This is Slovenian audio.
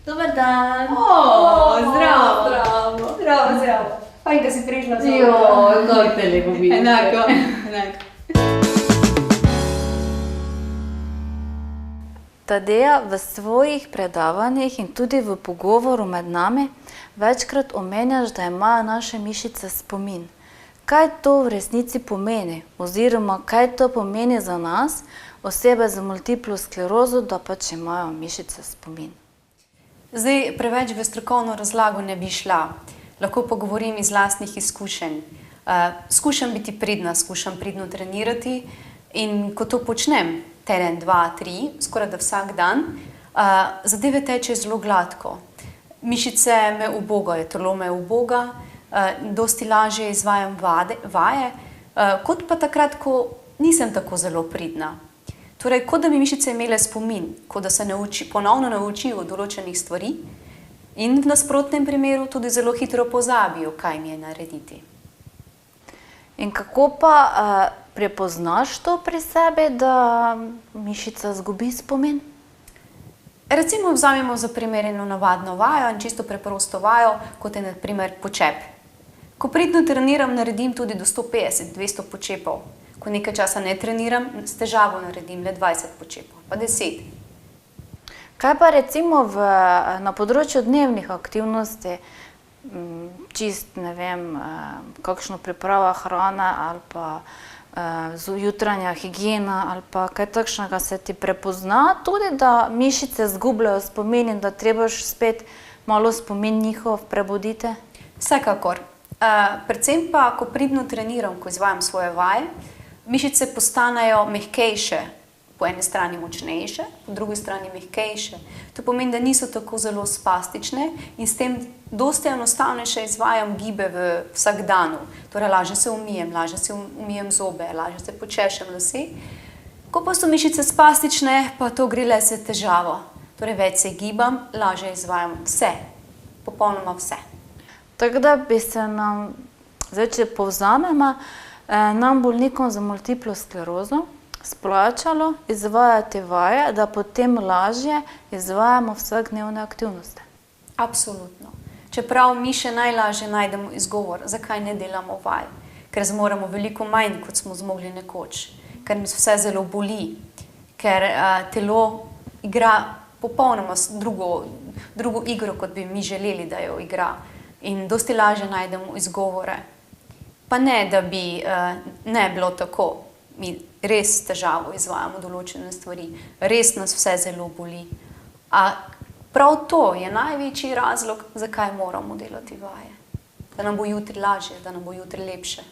Dober dan. Zdravo. Zdravo. Fajn, da si prišla z nami. Kako te lepo vidiš. Enako. Tadeja, v svojih predavanjih in tudi v pogovoru med nami večkrat omenjaš, da imajo naše mišice spomin. Kaj to v resnici pomeni? Oziroma, kaj to pomeni za nas, osebe z multiplo sklerozo, da pač imajo mišice spomin? Zdaj, preveč v strokovno razlago ne bi šla. Lahko pa govorim iz lastnih izkušenj. Skušam biti pridna, skušam pridno trenirati in ko to počnem, teden, 2, 3, skoraj da vsak dan, zadeve teče zelo gladko. Mišice me ubogajo, telo me uboga, dosti lažje izvajam vaje, kot pa takrat, ko nisem tako zelo pridna. Torej, kot da bi mišice imele spomin, kot da se ponovno naučijo določenih stvari in v nasprotnem primeru tudi zelo hitro pozabijo, kaj mi je narediti. In kako pa prepoznaš to pri sebi, da mišica izgubi spomin? Recimo vzamemo za primer eno navadno vajo in čisto preprosto vajo, kot je na primer počep. Ko pridno treniram, naredim tudi do 150-200 počepov. Ko nekaj časa ne treniram, s težavo naredim le 20 počepov, pa 10. Kaj pa recimo na področju dnevnih aktivnosti, čist, ne vem, kakšno priprava hrane ali pa jutranja higiena ali pa kaj takšnega, se ti prepozna tudi, da mišice izgubljajo spomin in da trebaš spet malo spomin njihov prebuditi? Vsekakor. Predvsem pa, ko pridno treniram, ko izvajam svoje vaje, mišice postanejo mehkejše, po eni strani močnejše, po drugi strani mehkejše. To pomeni, da niso tako zelo spastične in s tem dosti enostavnejše izvajam gibe v vsakdanu. Torej, lažje se umijem, lažje se umijem zobe, lažje se počešem lase. Ko pa so mišice spastične, pa to gre le s težavo. Torej, več se gibam, lažje izvajam vse, popolnoma vse. Tako da bi se nam, zdaj če povzamemo, nam bolnikom za multiplo sklerozo splačalo izvajati vaje, da potem lažje izvajamo vsakdnevne aktivnosti. Absolutno. Čeprav mi še najlažje najdemo izgovor, zakaj ne delamo vaj. Ker zmoremo veliko manj, kot smo zmogli nekoč. Ker nas vse zelo boli. Ker telo igra popolnoma drugo igro, kot bi mi želeli, da jo igra. In dosti lažje najdemo izgovore. Pa ne, da bi ne bilo tako. Mi res težavo izvajamo določene stvari. Res nas vse zelo boli. A prav to je največji razlog, zakaj moramo delati vaje. Da nam bo jutri lažje, da nam bo jutri lepše.